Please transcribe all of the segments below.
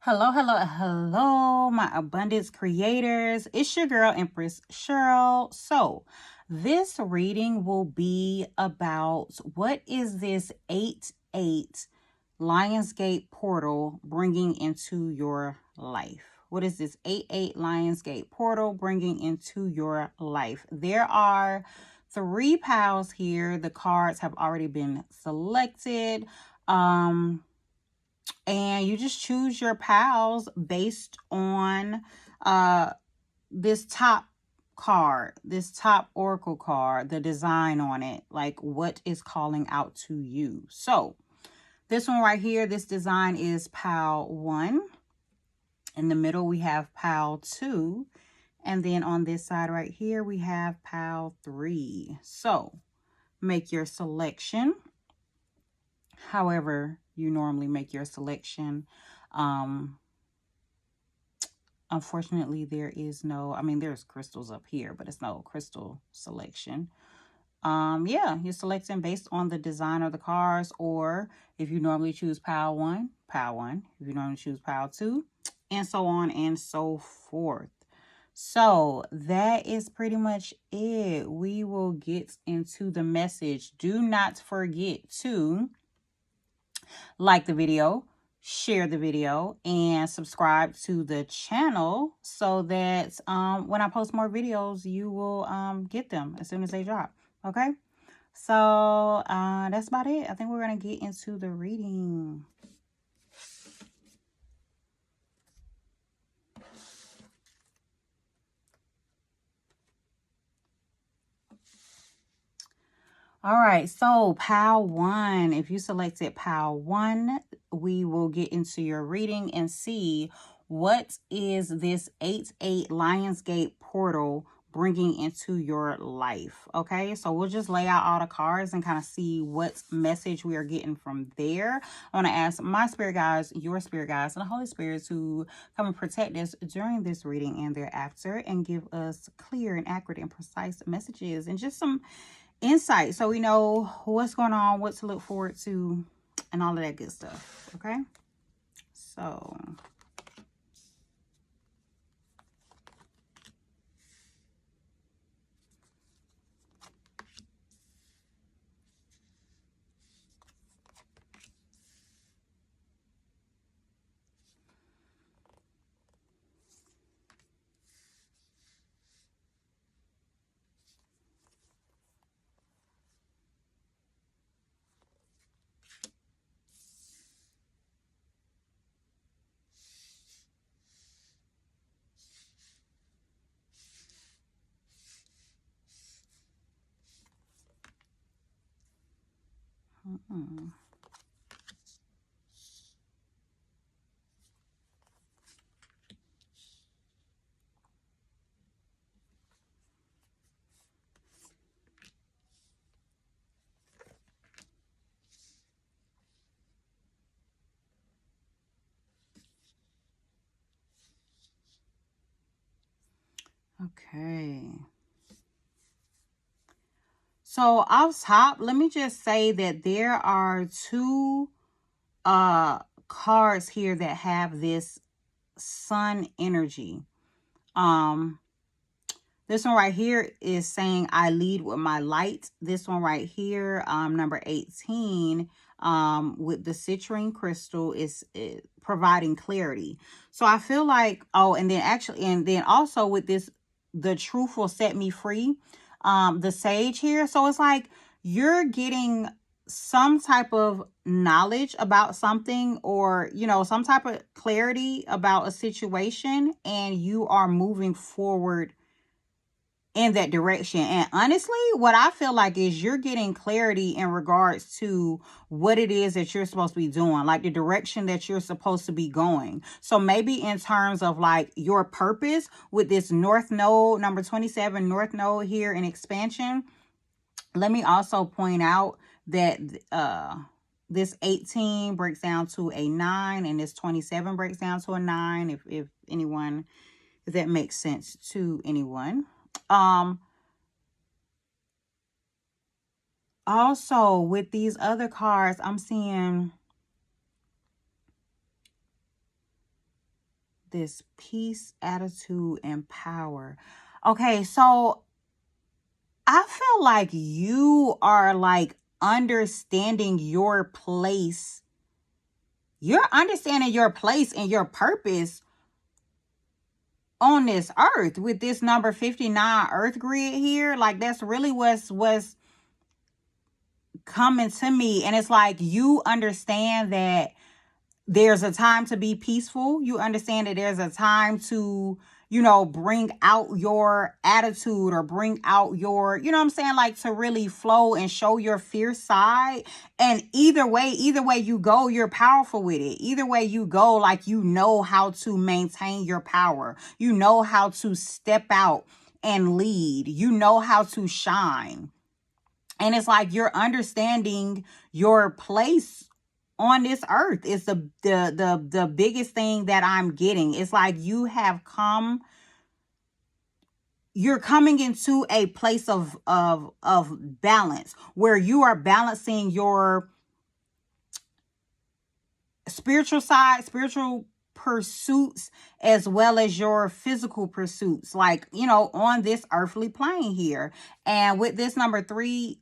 Hello, hello, hello, my abundance creators. It's your girl, Empress Cheryl. So, this reading will be about what is this 8-8 Lionsgate Portal bringing into your life? What is this 8-8 Lionsgate Portal bringing into your life? There are 3 piles here. The cards have already been selected. And you just choose your pals based on this top card, this top oracle card, the design on it, like what is calling out to you. So this one right here, this design is pal 1. In the middle we have pal 2, and then on this side right here we have pal 3. So make your selection however you normally make your selection. Unfortunately, there is no, there's crystals up here, but it's no crystal selection. Yeah, you're selecting based on the design of the cards, or if you normally choose pile 1, pile 1. If you normally choose pile 2, and so on and so forth. So that is pretty much it. We will get into the message. Do not forget to like the video, share the video, and subscribe to the channel so that when I post more videos, you will get them as soon as they drop. Okay? So that's about it. I think we're going to get into the reading. All right, so pile 1, if you selected pile 1, we will get into your reading and see what is this 8-8 Lionsgate Portal bringing into your life. Okay, so we'll just lay out all the cards and kind of see what message we are getting from there. I want to ask my spirit guides, your spirit guides, and the Holy Spirit to come and protect us during this reading and thereafter, and give us clear and accurate and precise messages and just some insight so we know what's going on, what to look forward to, and all of that good stuff. Okay, so okay. So off top, let me just say that there are 2 cards here that have this sun energy. This one right here is saying I lead with my light. This one right here, number 18, with the citrine crystal is providing clarity. So I feel like, and then also with this, the truth will set me free. The sage here. So it's like you're getting some type of knowledge about something, or some type of clarity about a situation, and you are moving forward in that direction. And honestly, what I feel like is you're getting clarity in regards to what it is that you're supposed to be doing, like the direction that you're supposed to be going. So maybe in terms of like your purpose with this North Node, number 27 North Node here in expansion. Let me also point out that this 18 breaks down to a 9, and this 27 breaks down to a 9, if that makes sense to anyone. Also with these other cards, I'm seeing this peace, attitude, and power. Okay, so I feel like you are like understanding your place. You're understanding your place and your purpose on this earth with this number 59 earth grid here. Like that's really what's coming to me. And it's like you understand that there's a time to be peaceful. You understand that there's a time to, bring out your attitude or bring out your, you know what I'm saying? Like to really flow and show your fierce side. And either way you go, you're powerful with it. Either way you go, like, you know how to maintain your power. You know how to step out and lead. You know how to shine. And it's like you're understanding your place on this earth. Is the biggest thing that I'm getting. It's like you're coming into a place of balance where you are balancing your spiritual side, spiritual pursuits, as well as your physical pursuits, like, on this earthly plane here. And with this number 3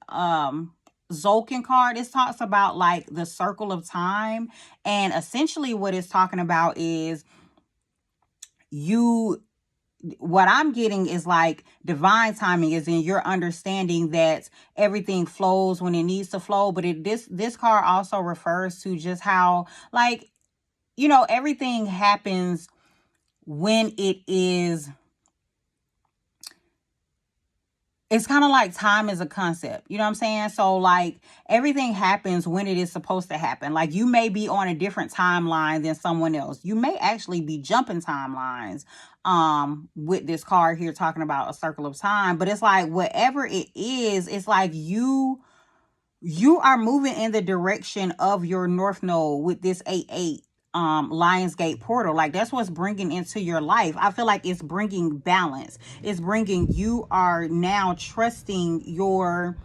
Zolkin card, it talks about like the circle of time. And essentially what it's talking about is what I'm getting is like divine timing is in your understanding that everything flows when it needs to flow. But this card also refers to just how, like, everything happens when it's kind of like time is a concept. You know what I'm saying? So like everything happens when it is supposed to happen. Like you may be on a different timeline than someone else. You may actually be jumping timelines with this card here talking about a circle of time. But it's like whatever it is, it's like you are moving in the direction of your North Node with this 8-8 Lionsgate Portal. Like that's what's bringing into your life. I feel like it's bringing balance. It's bringing, you are now trusting your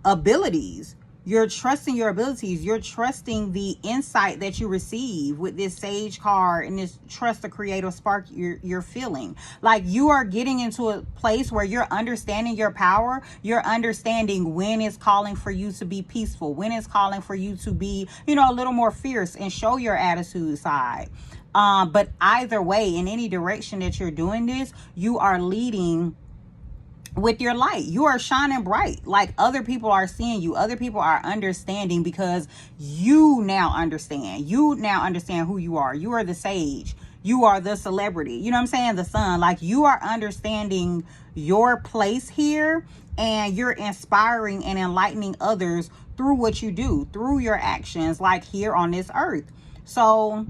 abilities. You're trusting your abilities. You're trusting the insight that you receive with this Sage card and this trust the creative spark you're feeling. Like you are getting into a place where you're understanding your power. You're understanding when it's calling for you to be peaceful, when it's calling for you to be, a little more fierce and show your attitude side. But either way, in any direction that you're doing this, you are leading with your light. You are shining bright. Like other people are seeing you. Other people are understanding because you now understand. You now understand who you are. You are the sage. You are the celebrity. You know what I'm saying? The sun. Like you are understanding your place here, and you're inspiring and enlightening others through what you do, through your actions, like here on this earth. So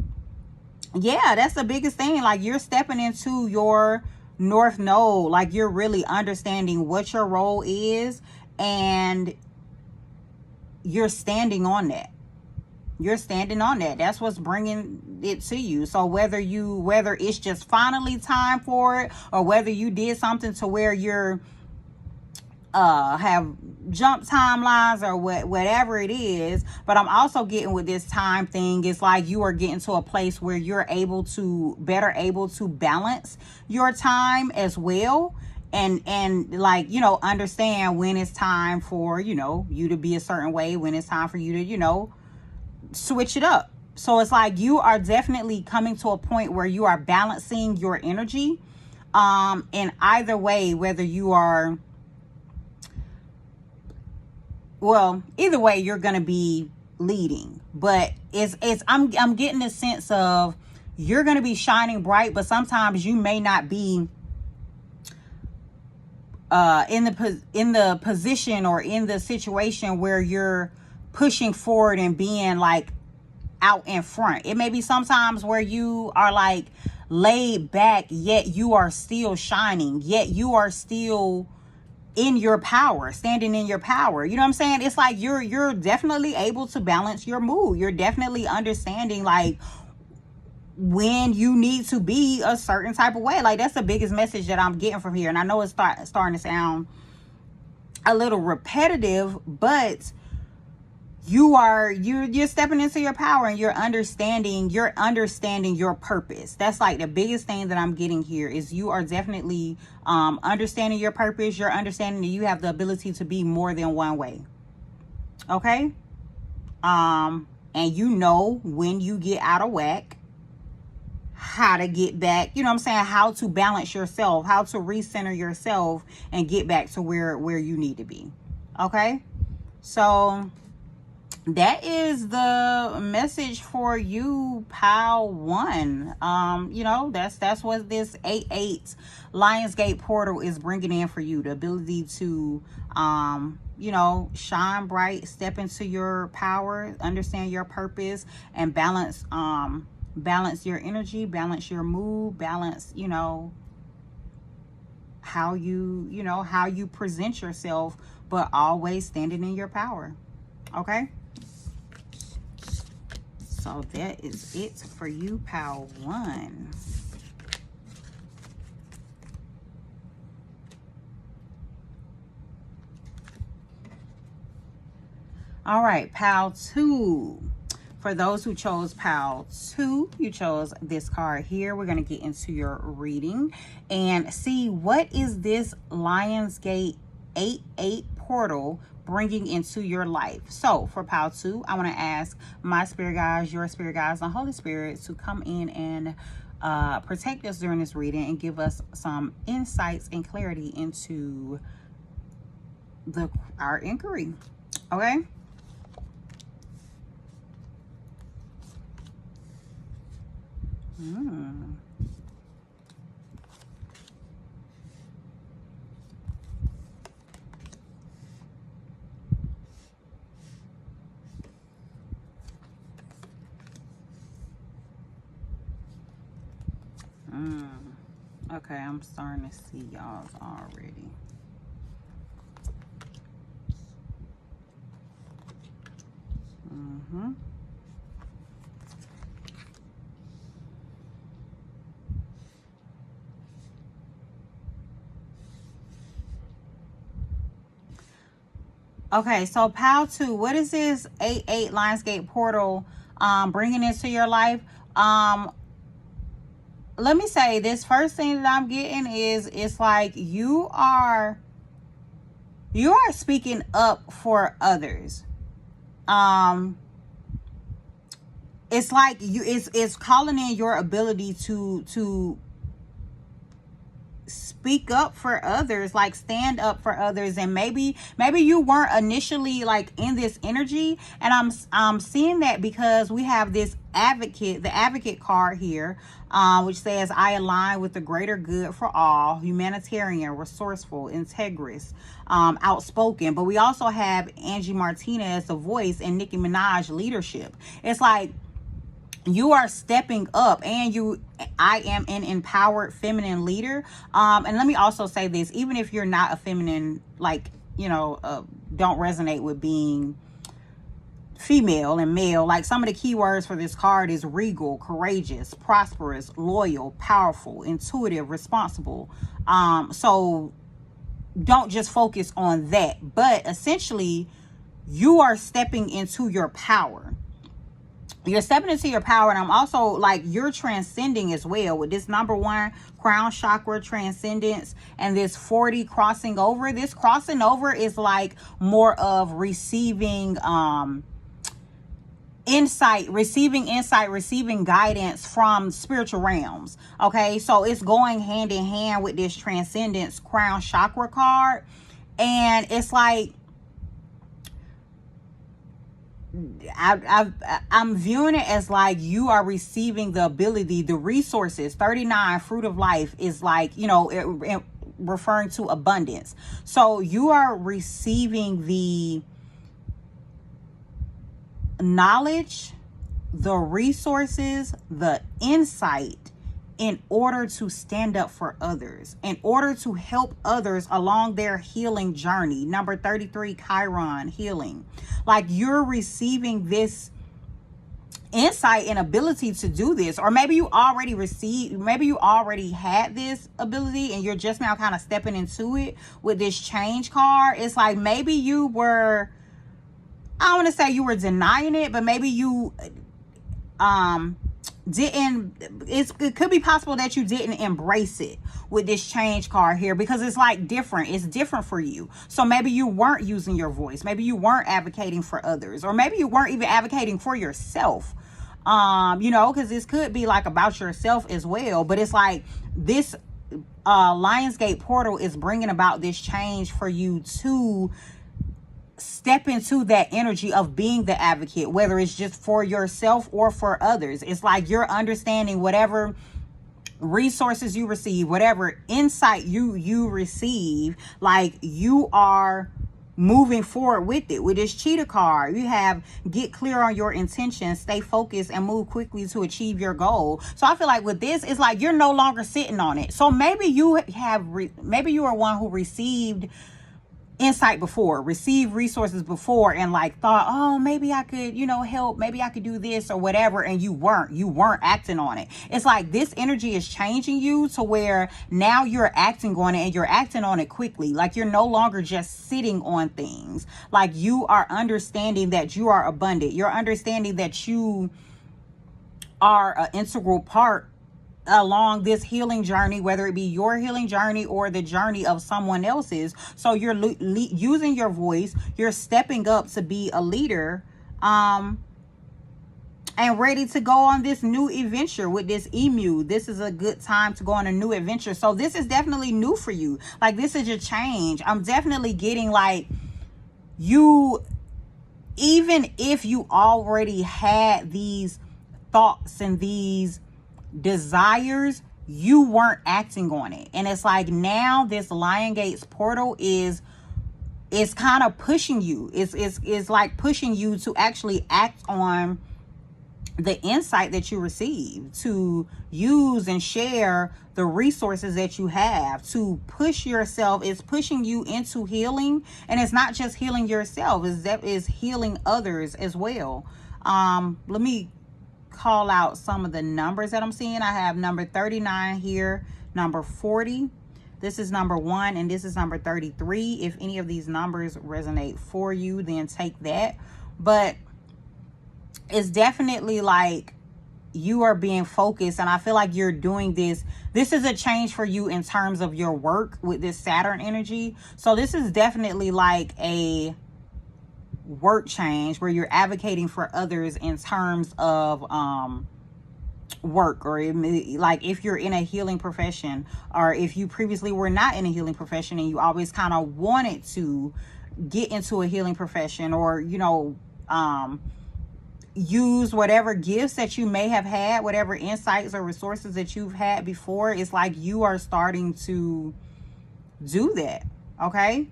yeah, that's the biggest thing. Like you're stepping into your North Node, like you're really understanding what your role is, and you're standing on that. That's what's bringing it to you. So whether it's just finally time for it, or whether you did something to where you're have jump timelines or whatever it is. But I'm also getting with this time thing, it's like you are getting to a place where you're better able to balance your time as well, and like, understand when it's time for, you to be a certain way, when it's time for you to, switch it up. So it's like you are definitely coming to a point where you are balancing your energy. In either way, whether you are, well, either way, you're going to be leading. But I'm getting the sense of you're going to be shining bright, but sometimes you may not be in the position or in the situation where you're pushing forward and being like out in front. It may be sometimes where you are like laid back, yet you are still shining, yet you are still in your power, standing in your power. You know what I'm saying? It's like you're definitely able to balance your mood. You're definitely understanding like when you need to be a certain type of way. Like that's the biggest message that I'm getting from here. And I know it's starting to sound a little repetitive, but you're stepping into your power, and you're understanding your purpose. That's like the biggest thing that I'm getting here, is you are definitely understanding your purpose. You're understanding that you have the ability to be more than one way. Okay? And you know when you get out of whack, how to get back, you know what I'm saying, how to balance yourself, how to recenter yourself and get back to where you need to be. Okay? So that is the message for you, pile 1. You know, that's what this 8/8 Lionsgate Portal is bringing in for you. The ability to you know, shine bright, step into your power, understand your purpose, and balance your energy, balance your mood, balance, you know, how you present yourself, but always standing in your power. Okay? So that is it for you, pile 1. All right, pile 2. For those who chose pile 2, you chose this card here. We're going to get into your reading and see what is this Lionsgate 8/8 portal bringing into your life. So for pile 2, I want to ask my spirit guides, your spirit guides, and Holy Spirit to come in and protect us during this reading and give us some insights and clarity into our inquiry. Okay? Okay, I'm starting to see y'all's already. Okay, so pile 2, what is this 8/8 Lionsgate Portal bringing into your life? Let me say, this first thing that I'm getting is, it's like you are speaking up for others. It's like it's calling in your ability to speak up for others, like stand up for others. And maybe you weren't initially like in this energy, and I'm seeing that because we have this the advocate card here, which says, I align with the greater good for all, humanitarian, resourceful, integrous, outspoken. But we also have Angie Martinez, the voice, and Nicki Minaj, leadership. It's like you are stepping up, and I am an empowered feminine leader. And let me also say this, even if you're not a feminine, like, you know, don't resonate with being female and male, like some of the keywords for this card is regal, courageous, prosperous, loyal, powerful, intuitive, responsible. So don't just focus on that, but essentially you are stepping into your power. You're stepping into your power, and I'm also like, you're transcending as well with this number 1 crown chakra transcendence, and this 40 crossing over. This crossing over is like more of receiving insight, receiving guidance from spiritual realms. Okay, so it's going hand in hand with this transcendence crown chakra card, and it's like I'm viewing it as like you are receiving the ability, the resources. 39 fruit of life is like, you know, it referring to abundance. So you are receiving the knowledge, the resources, the insight in order to stand up for others, in order to help others along their healing journey. Number 33, Chiron, healing. Like you're receiving this insight and ability to do this, or maybe you already had this ability and you're just now kind of stepping into it with this change card. It's like maybe you were, I don't want to say you were denying it, but maybe you didn't, it could be possible that you didn't embrace it with this change card here, because it's like different. It's different for you. So maybe you weren't using your voice. Maybe you weren't advocating for others, or maybe you weren't even advocating for yourself. You know, because this could be like about yourself as well. But it's like this Lionsgate Portal is bringing about this change for you to step into that energy of being the advocate, whether it's just for yourself or for others. It's like you're understanding whatever resources you receive, whatever insight you receive, like you are moving forward with it. With this cheetah card, you have get clear on your intentions, stay focused, and move quickly to achieve your goal. So I feel like with this, it's like you're no longer sitting on it. So maybe you have maybe you are one who received insight before, received resources before, and like thought, oh, maybe I could, you know, help, maybe I could do this or whatever, and you weren't acting on it. It's like this energy is changing you to where now you're acting on it, and you're acting on it quickly. Like you're no longer just sitting on things. Like you are understanding that you are abundant. You're understanding that you are an integral part along this healing journey, whether it be your healing journey or the journey of someone else's. So you're using your voice, you're stepping up to be a leader, and ready to go on this new adventure with this emu. This is a good time to go on a new adventure. So this is definitely new for you. Like this is a change. I'm definitely getting like you, even if you already had these thoughts and these desires, you weren't acting on it. And it's like now this Lionsgate Portal is kind of pushing you. It's like pushing you to actually act on the insight that you receive, to use and share the resources that you have, to push yourself. It's pushing you into healing, and it's not just healing yourself, it's healing others as well. Let me call out some of the numbers that I'm seeing. I have number 39 here, number 40. This is number 1, and this is number 33. If any of these numbers resonate for you, then take that. But it's definitely like you are being focused, and I feel like you're doing this. This is a change for you in terms of your work with this Saturn energy. So this is definitely like a work change where you're advocating for others in terms of work, or like if you're in a healing profession, or if you previously were not in a healing profession and you always kind of wanted to get into a healing profession, or you know, use whatever gifts that you may have had, whatever insights or resources that you've had before. It's like you are starting to do that. Okay.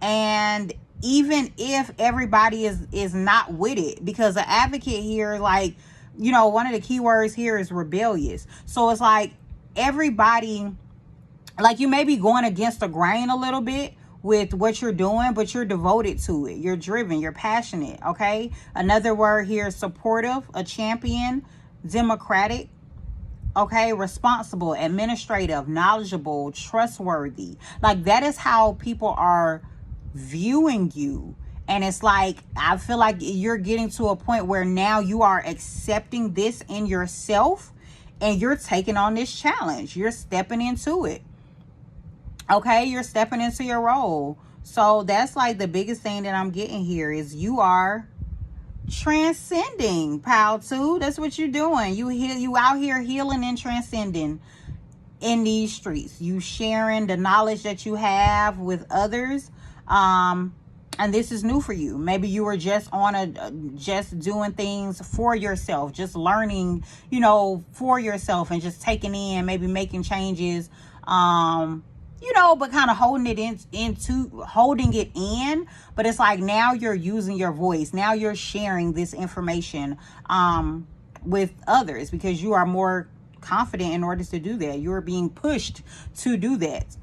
And even if everybody is not with it, because the advocate here, like, you know, one of the key words here is rebellious. So it's like everybody, like you may be going against the grain a little bit with what you're doing, but you're devoted to it. You're driven, you're passionate. Okay. Another word here is supportive, a champion, democratic. Okay, responsible, administrative, knowledgeable, trustworthy. Like that is how people are viewing you. And it's like, I feel like you're getting to a point where now you are accepting this in yourself, and you're taking on this challenge. You're stepping into it. Okay, you're stepping into your role. So that's like the biggest thing that I'm getting here is you are transcending, pal. Too. That's what you're doing. You out here healing and transcending in these streets. You sharing the knowledge that you have with others. And this is new for you. Maybe you were just on just doing things for yourself, just learning, you know, for yourself, and just taking in, maybe making changes, you know, but kind of holding it in. But it's like now you're using your voice. Now you're sharing this information, with others, because you are more confident in order to do that. You're being pushed to do that.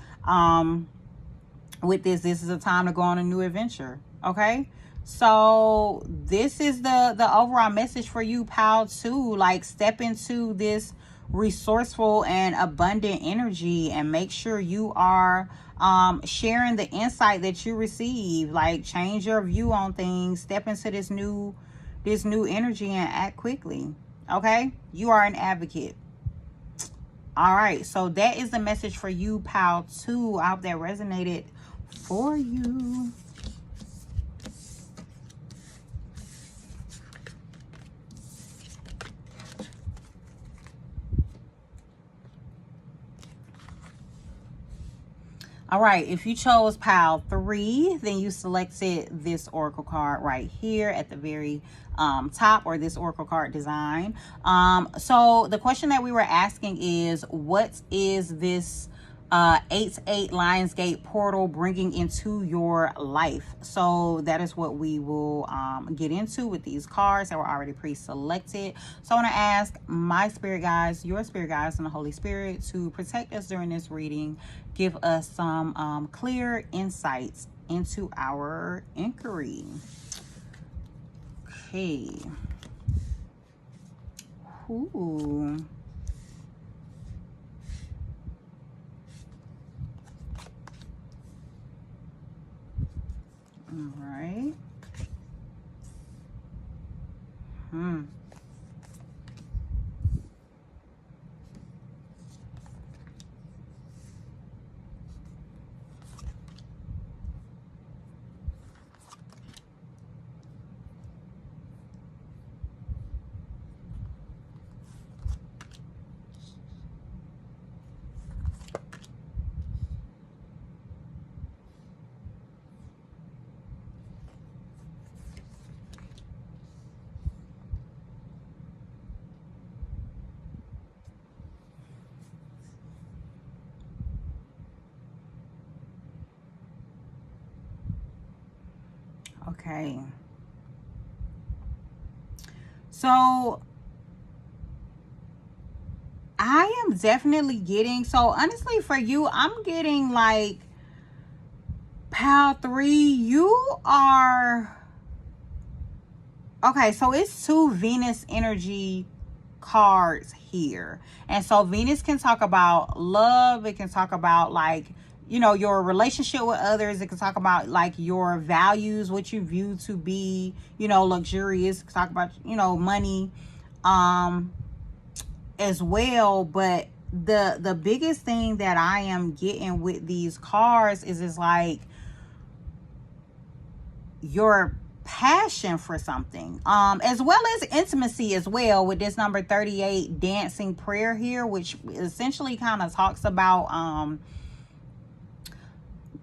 With this is a time to go on a new adventure. Okay, so this is the overall message for you, pal. Too, like step into this resourceful and abundant energy, and make sure you are sharing the insight that you receive. Like, change your view on things, step into this new energy and act quickly. Okay, you are an advocate. All right, so that is the message for you, pal 2. I hope that resonated for you. All right, if you chose pile 3, then you selected this oracle card right here at the very top, or this oracle card design. So the question that we were asking is, what is this 8/8 Lionsgate Portal bringing into your life? So that is what we will get into with these cards that were already pre-selected. So I want to ask my spirit guides, your spirit guides, and the Holy Spirit to protect us during this reading. Give us some clear insights into our inquiry. Okay. Ooh. All right. Okay. So I am definitely getting, so honestly for you, I'm getting like pile 3, you are, okay, so it's 2 Venus energy cards here. And so Venus can talk about love, it can talk about like, you know, your relationship with others, it can talk about like your values, what you view to be, you know, luxurious, it can talk about, you know, money as well. But the biggest thing that I am getting with these cards is like your passion for something, as well as intimacy as well, with this number 38 dancing prayer here, which essentially kind of talks about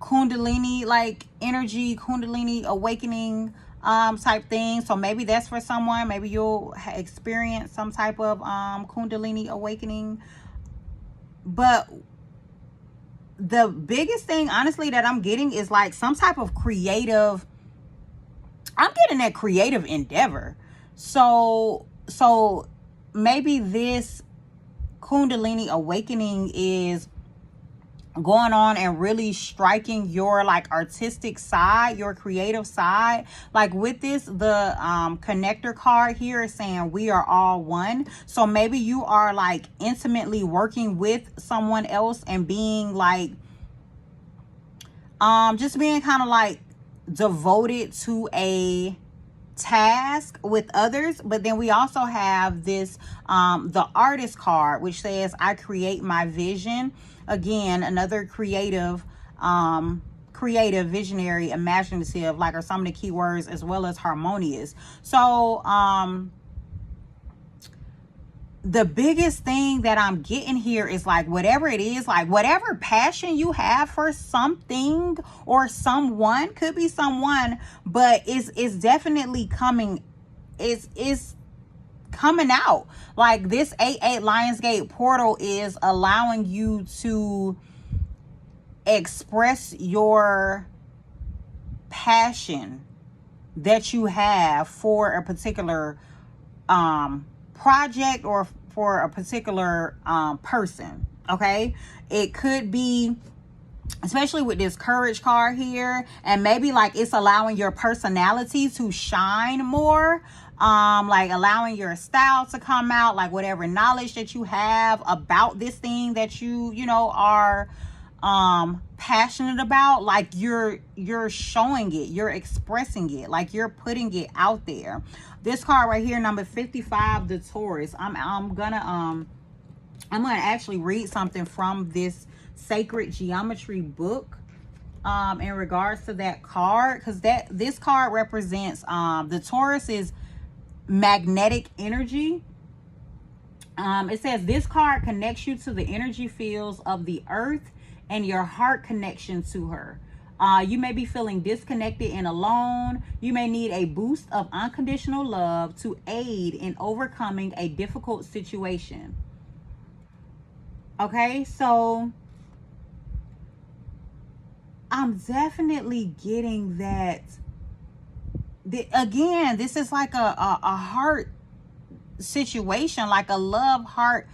Kundalini like energy, Kundalini awakening type thing. So maybe that's for someone. Maybe you'll experience some type of Kundalini awakening. But the biggest thing honestly that I'm getting is like some type of creative, I'm getting that creative endeavor. So maybe this Kundalini awakening is going on and really striking your like artistic side, your creative side. Like with this, the connector card here is saying we are all one. So maybe you are like intimately working with someone else and being like just being kind of like devoted to a task with others. But then we also have this the artist card, which says I create my vision. Again, another creative, visionary, imaginative, like are some of the key words, as well as harmonious. So the biggest thing that I'm getting here is like whatever it is, like whatever passion you have for something or someone, could be someone, but it's definitely coming, is coming out. Like this 8/8 Lionsgate Portal is allowing you to express your passion that you have for a particular project or for a particular person. Okay, it could be especially with this courage card here, and maybe like it's allowing your personality to shine more, like allowing your style to come out, like whatever knowledge that you have about this thing that you know are passionate about, like you're showing it, you're expressing it, like you're putting it out there. This card right here, number 55, the Taurus. I'm gonna actually read something from this sacred geometry book in regards to that card, because this card represents the Taurus is magnetic energy. It says this card connects you to the energy fields of the earth and your heart connection to her. You may be feeling disconnected and alone. You may need a boost of unconditional love to aid in overcoming a difficult situation. Okay, so I'm definitely getting that. Again, this is like a heart situation, like a love, heart,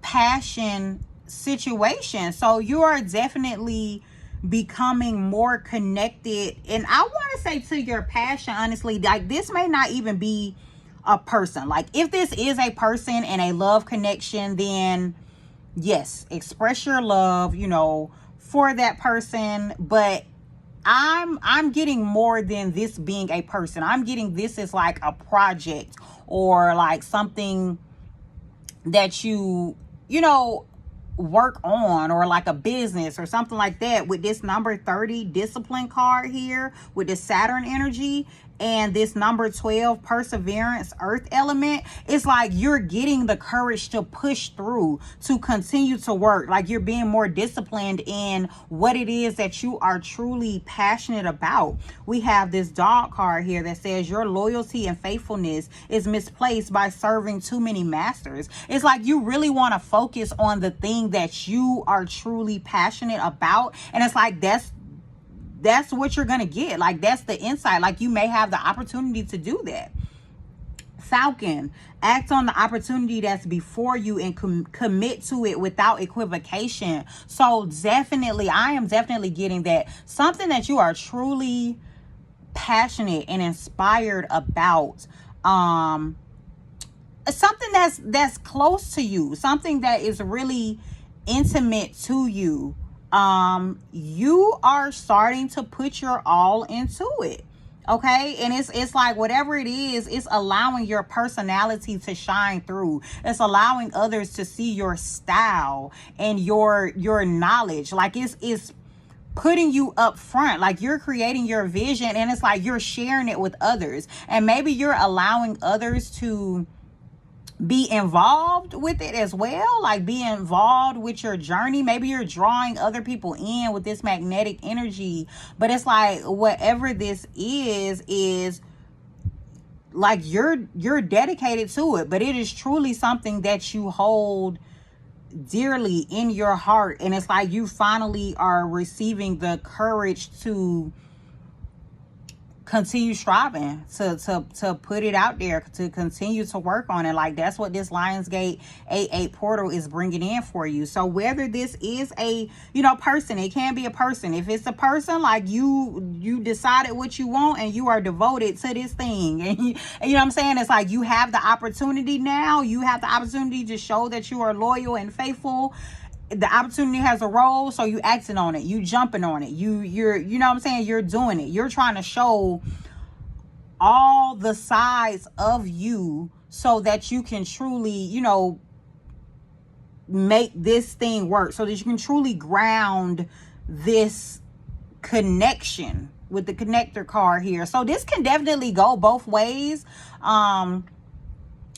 passion situation. So you are definitely becoming more connected, and I want to say to your passion, honestly, like this may not even be a person. Like if this is a person and a love connection, then yes, express your love, you know, for that person. But I'm getting more than this being a person. I'm getting this as like a project, or like something that you know, work on, or like a business or something like that. With this number 30 discipline card here with the Saturn energy, and this number 12 perseverance earth element, it's like you're getting the courage to push through, to continue to work, like you're being more disciplined in what it is that you are truly passionate about. We have this dog card here that says your loyalty and faithfulness is misplaced by serving too many masters. It's like you really want to focus on the thing that you are truly passionate about, and it's like that's what you're gonna get. Like that's the insight. Like you may have the opportunity to do that. Falcon, act on the opportunity that's before you and commit to it without equivocation. So definitely, I am definitely getting that something that you are truly passionate and inspired about, something that's close to you, something that is really intimate to you. You are starting to put your all into it. Okay, and it's like whatever it is, it's allowing your personality to shine through. It's allowing others to see your style and your knowledge. Like it's putting you up front, like you're creating your vision, and it's like you're sharing it with others, and maybe you're allowing others to be involved with it as well, like be involved with your journey. Maybe you're drawing other people in with this magnetic energy, but it's like whatever this is like you're dedicated to it, but it is truly something that you hold dearly in your heart, and it's like you finally are receiving the courage to continue striving, to put it out there, to continue to work on it. Like that's what this Lionsgate 8 portal is bringing in for you. So whether this is a, you know, person, it can be a person. If it's a person, like you decided what you want and you are devoted to this thing, and you know what I'm saying, it's like you have the opportunity now. You have the opportunity to show that you are loyal and faithful. The opportunity has a role, so you acting on it, you jumping on it, you're you know what I'm saying, you're doing it. You're trying to show all the sides of you so that you can truly, you know, make this thing work, so that you can truly ground this connection with the connector card here. So this can definitely go both ways.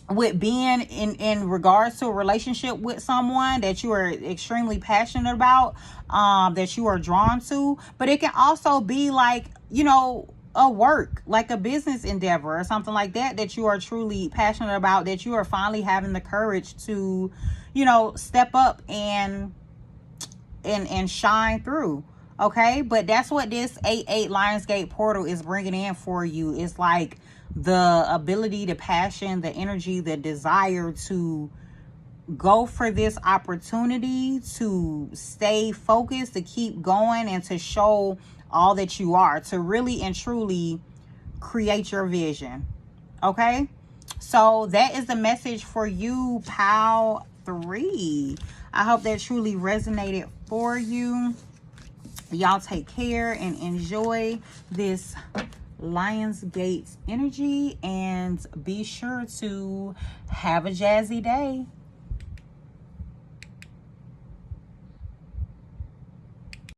With being in regards to a relationship with someone that you are extremely passionate about, that you are drawn to, but it can also be like, you know, a work, like a business endeavor or something like that, that you are truly passionate about, that you are finally having the courage to, you know, step up and shine through. Okay, but that's what this 8 Lionsgate portal is bringing in for you. It's like the ability, the passion, the energy, the desire to go for this opportunity to stay focused, to keep going, and to show all that you are, to really and truly create your vision. Okay, so that is the message for you, pal 3. I hope that truly resonated for you. Y'all take care and enjoy this Lionsgate energy, and be sure to have a jazzy day.